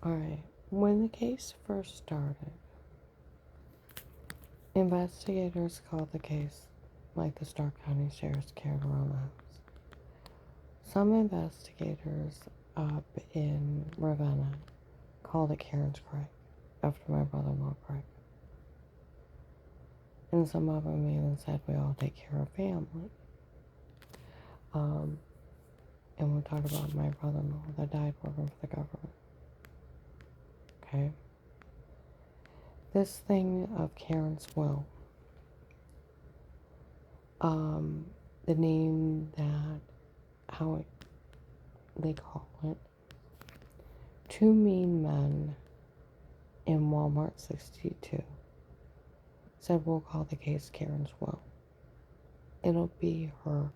Alright, when the case first started, investigators called the case like the Stark County Sheriff's carried around the house. Some investigators up in Ravenna called it Karen's Craig, after my brother-in-law Craig. And some of them even said we all take care of family. And we'll talk about my brother-in-law that died working for the government. Okay? This thing of Karen's will, the name that, they call it, two mean men in Walmart 62 said we'll call the case Karen's will. It'll be her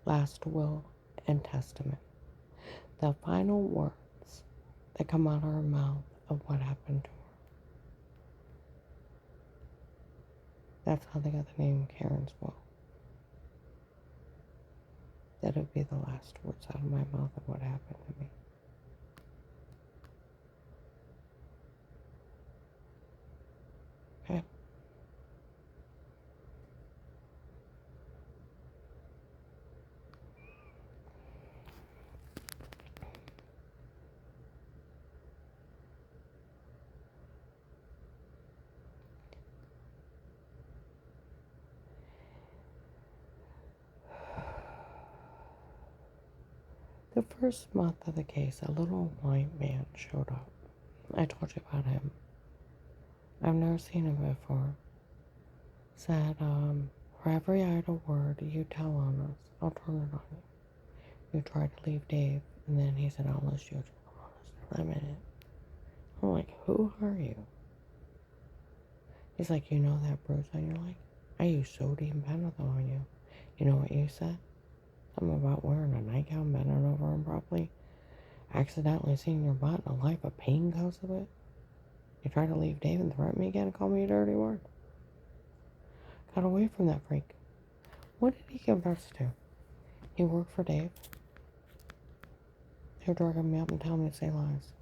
last will and testament. The final words that come out of her mouth of what happened to her. That's how they got the name Karen's will. That would be the last words out of my mouth of what happened to me. Okay? The first month of the case, a little white man showed up. I told you about him. I've never seen him before. Said, for every idle word you tell on us, I'll turn it on you. You tried to leave Dave, and then he said, I'll list you as a honest for a minute. I'm like, who are you? He's like, you know that bruise on your leg? I used sodium pentothal on you. You know what you said? Something about wearing a nightgown, bending over improperly, accidentally seeing your butt and a life of pain because of it. You tried to leave Dave and threaten me again and call me a dirty word. Got away from that freak. What did he confess to? He worked for Dave. They were drugging me up and telling me to say lies.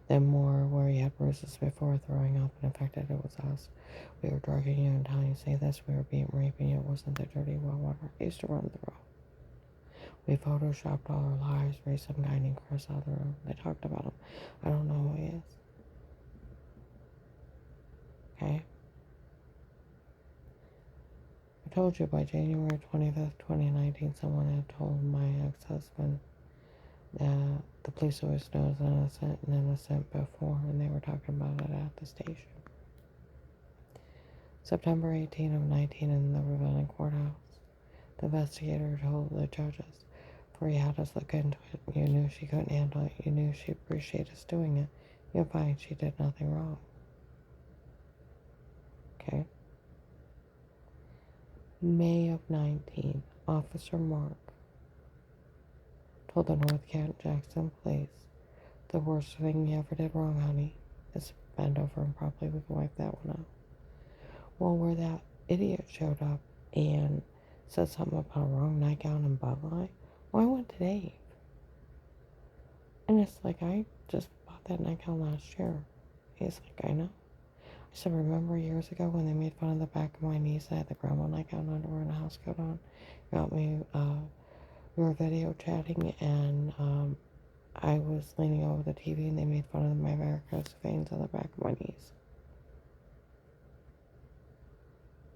Then more where he had bruises before throwing up and infected it was us. We were drugging you and telling you to say this. We were being raping you. It wasn't the dirty well water I used to run through. We photoshopped all our lives, raised some guy named Chris out of the room. They talked about him. I don't know who he is. Okay? I told you by January 25th, 2019, someone had told my ex-husband that the police always knows innocent and innocent before, and they were talking about it at the station. September 18 of 19 in the Ravenna courthouse. The investigator told the judges, for he had us look into it. You knew she couldn't handle it. You knew she'd appreciate us doing it. You'll find she did nothing wrong. Okay? May of 19, Officer Mark told the North Kent Jackson police, the worst thing you ever did wrong, honey, is bend over and probably we can wipe that one out. Well, where that idiot showed up and said something about a wrong nightgown and Bud Light, well, I went to Dave. And it's like, I just bought that nightgown last year. He's like, I know. I said, remember years ago when they made fun of the back of my knees? I had the grandma nightgown underwear and a house coat on. You got me, we were video chatting and I was leaning over the TV and they made fun of my varicose veins on the back of my knees.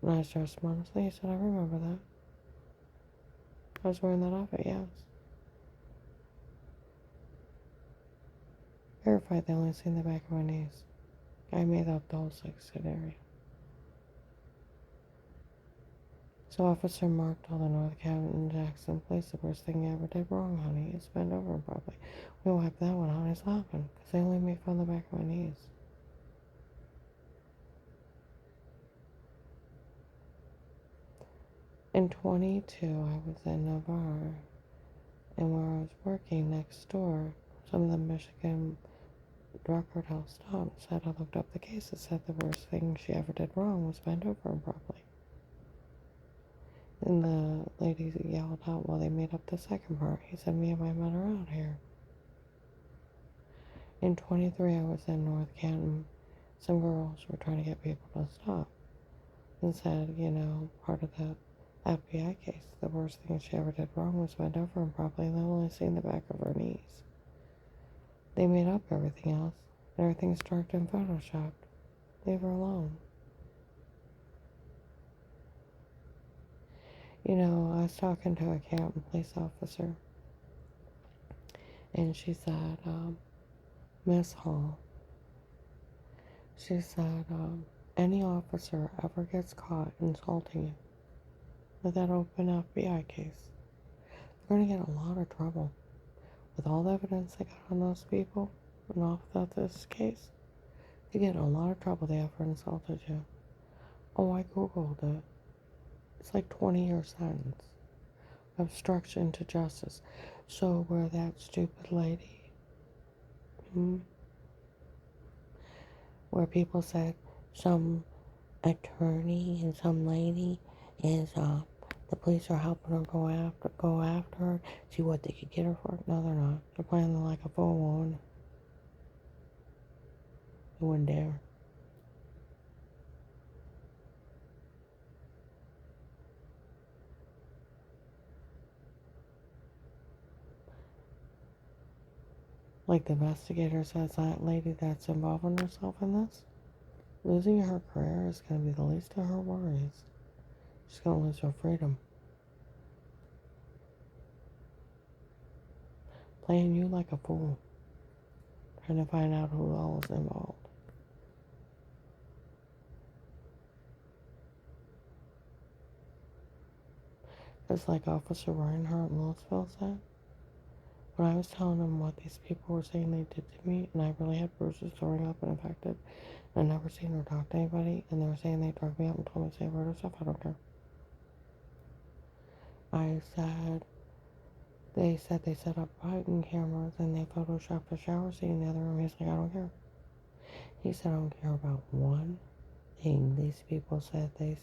And I started honestly, he said, I remember that. I was wearing that outfit, yes. Verified they only seen the back of my knees. I made up the whole sex scenario. So Officer Mark told the North Kent Jackson police the worst thing you ever did wrong, honey, is bend over properly. We wiped that one out. He's laughing because they only made fun of the back of my knees. In 22, I was in Navarre, and where I was working next door, some of the Michigan drug cartel stopped. Said I looked up the case. It said the worst thing she ever did wrong was bend over improperly. And the lady yelled, out, well, they made up the second part. He said, me and my men are out here. In 23, I was in North Canton. Some girls were trying to get people to stop and said, part of the FBI case, the worst thing she ever did wrong was bend over improperly and they've only seen the back of her knees. They made up everything else. Everything's dark and photoshopped. Leave her alone. I was talking to a Canton police officer, and she said, Miss Hall, she said, any officer ever gets caught insulting you with that open FBI case, they're going to get a lot of trouble. With all the evidence they got on those people and off of this case, they get in a lot of trouble they ever insulted you. Oh, I Googled it. It's like 20-year sentence. Obstruction to justice. So where that stupid lady, where people said some attorney and some lady is, the police are helping her go after her, see what they could get her for. No, they're not. They're playing like a full woman. They wouldn't dare. Like the investigator says, that lady that's involving herself in this, losing her career is going to be the least of her worries. She's going to lose her freedom. Playing you like a fool. Trying to find out who all is involved. It's like Officer Reinhardt in Louisville said. When I was telling them what these people were saying they did to me, and I really had bruises throwing up and infected, and I'd never seen her talk to anybody, and they were saying they drugged me up and told me to say murder stuff, I don't care. They said they set up hiding cameras and they photoshopped a shower scene in the other room. He's like, I don't care. He said, I don't care about one thing these people said they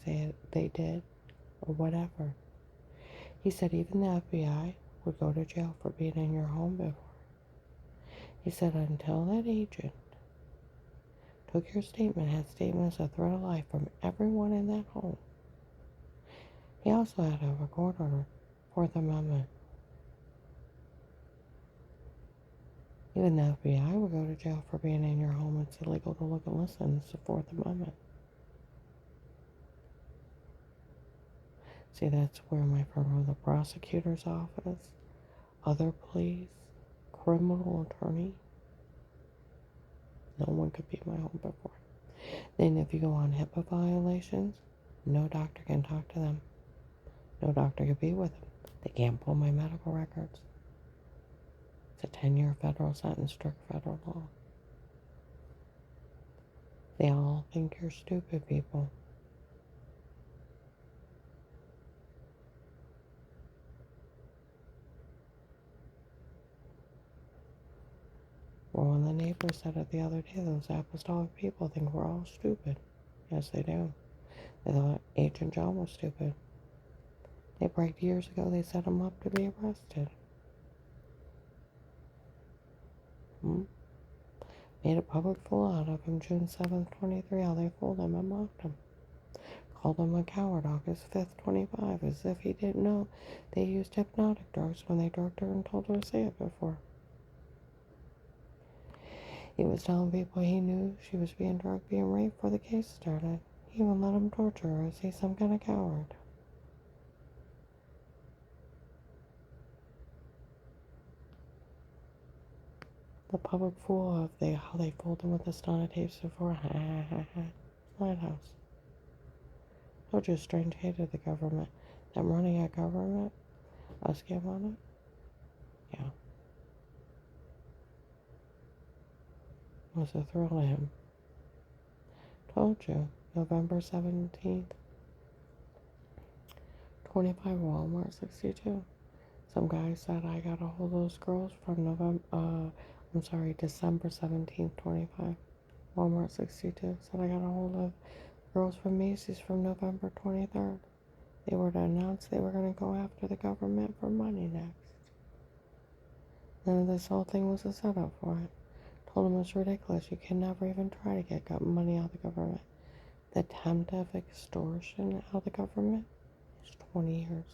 did, or whatever. He said even the FBI would go to jail for being in your home before. He said until that agent took your statement, had statements of threat of life from everyone in that home. He also had to have a court order, Fourth Amendment. Even the FBI would go to jail for being in your home. It's illegal to look and listen. It's the Fourth Amendment. See, that's where my from the prosecutor's office, other police, criminal attorney. No one could be in my home before. Then if you go on HIPAA violations, no doctor can talk to them. No doctor could be with them. They can't pull my medical records. It's a 10-year federal sentence, strict federal law. They all think you're stupid, people. Well, when the neighbor said it the other day, those apostolic people think we're all stupid. Yes, they do. They thought Agent John was stupid. They bragged years ago they set him up to be arrested. Made a public fool out of him June 7th, 23. How they fooled him and mocked him. Called him a coward August 5th, 25, as if he didn't know they used hypnotic drugs when they drugged her and told her to say it before. He was telling people he knew she was being drugged, being raped before the case started. He even let him torture her. Is he some kind of coward? The public fool of how they fooled him with the stunner tapes before. Ha ha ha ha. Lighthouse. Told you strange hated the government. Them running a government? A scam on it? Yeah. It was a thrill to him. Told you. November 17th. 25 Walmart 62. Some guy said I got a hold of those girls from December 17th, 25. Walmart 62 said I got a hold of girls from Macy's from November 23rd. They were to announce they were going to go after the government for money next. And this whole thing was a setup for it. Told them it's ridiculous. You can never even try to get money out of the government. The attempt of extortion out of the government is 20 years.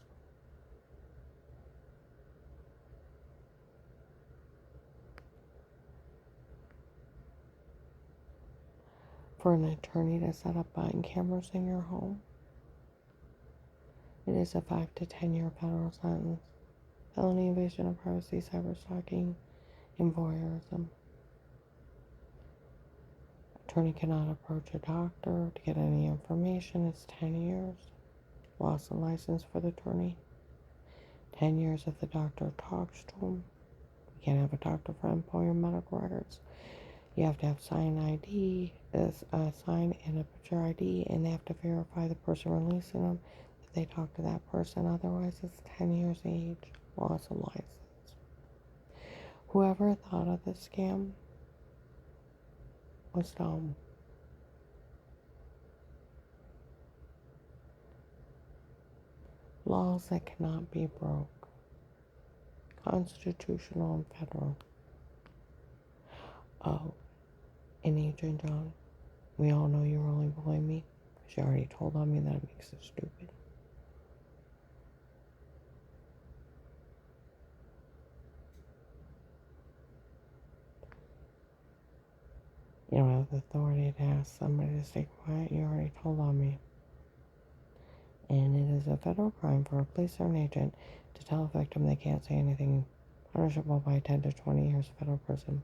For an attorney to set up button cameras in your home, it is a 5 to 10 year federal sentence. Felony invasion of privacy, cyberstalking, and voyeurism. Attorney cannot approach a doctor to get any information. It's 10 years. Loss of license for the attorney. 10 years if the doctor talks to him. You can't have a doctor friend pull your medical records. You have to have sign ID, a sign and a picture ID, and they have to verify the person releasing them that they talk to that person. Otherwise, it's 10 years age. Loss of license. Whoever thought of this scam was dumb. Laws that cannot be broke. Constitutional and federal. Oh, and Agent John, we all know you're only bullying me because you already told on me that it makes it stupid. You don't have the authority to ask somebody to stay quiet. You already told on me. And it is a federal crime for a police or an agent to tell a victim they can't say anything, punishable by 10 to 20 years federal prison.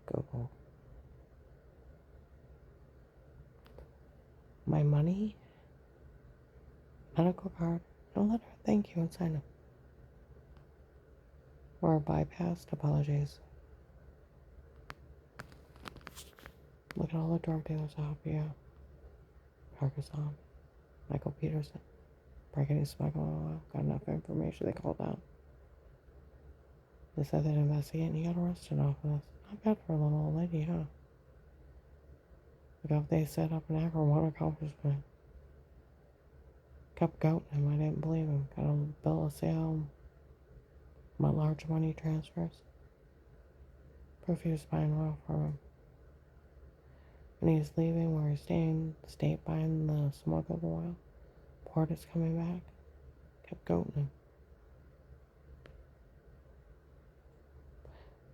Google. My money, medical card, and a letter of thank you and sign up. Or bypassed apologies. Look at all the drug dealers that help you out. Carcassonne, Michael Peterson, breaking smuggling oil. Got enough information, they called out. They said they'd investigate and he got arrested off of this. Not bad for a little old lady, huh? Look how they set up an Akron, what accomplishment. Kept goating him, I didn't believe him. Got a bill of sale, my large money transfers. Proof he was buying oil from him. When he's leaving where he's staying, the state buying the smuggled oil. Port is coming back. Kept goating him.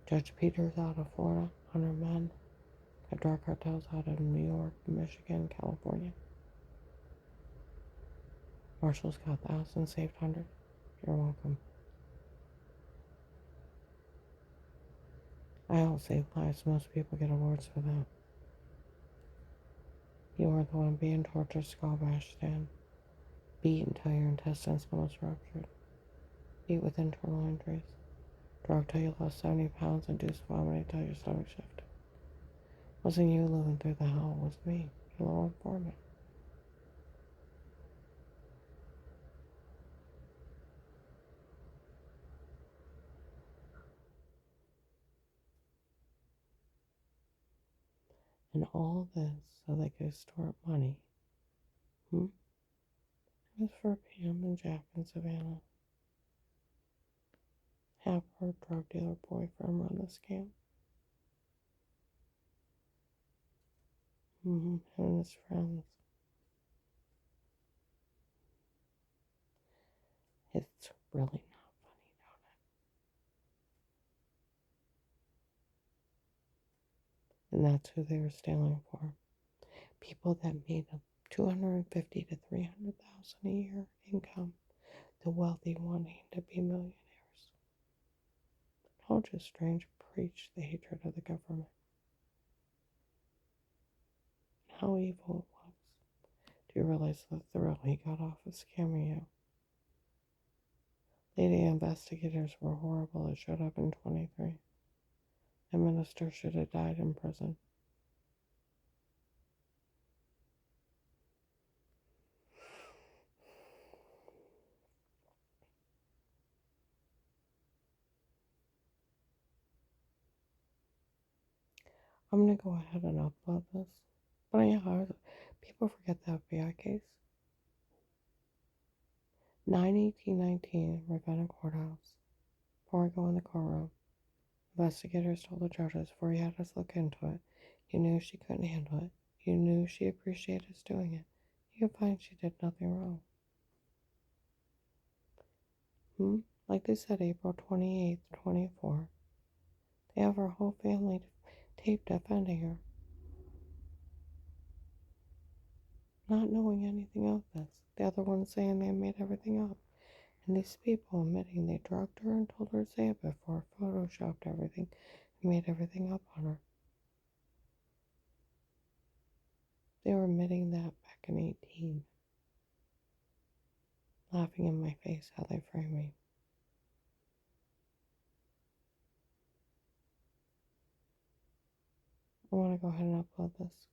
Judge Peters out of Florida, 100 men. Got drug cartels out of New York, Michigan, California. Marshall's got thousands, saved hundreds. You're welcome. I don't save lives. Most people get awards for that. You are the one being tortured, skull bashed in. Beat until your intestines almost ruptured. Beat with internal injuries. Drug till you lost 70 pounds, induced vomiting till your stomach shifted. Wasn't you living through the hell, it was me, your little informant. And all this so they could extort money. It was for Pam and Jack and Savannah. Have her drug dealer boyfriend run the scam. Him and his friends. It's really not funny, don't it? And that's who they were stealing for. People that made up 250 to 300,000 a year income. The wealthy wanting to be millionaires. Don't just strange preach the hatred of the government. How evil it was. Do you realize the thrill he got off of scamming you? Lady investigators were horrible. It showed up in 23. The minister should have died in prison. I'm gonna go ahead and upload this. But yeah, People forget the FBI case. 9/18/19, Ravenna Courthouse. Before I go in the courtroom, investigators told the judges before you had us look into it, you knew she couldn't handle it. You knew she appreciated us doing it. You could find she did nothing wrong. Like they said, April 28th, 24. They have her whole family taped defending her. Not knowing anything of this. The other one saying they made everything up. And these people admitting they drugged her and told her to say it before, photoshopped everything, and made everything up on her. They were admitting that back in 18. Laughing in my face how they frame me. I want to go ahead and upload this.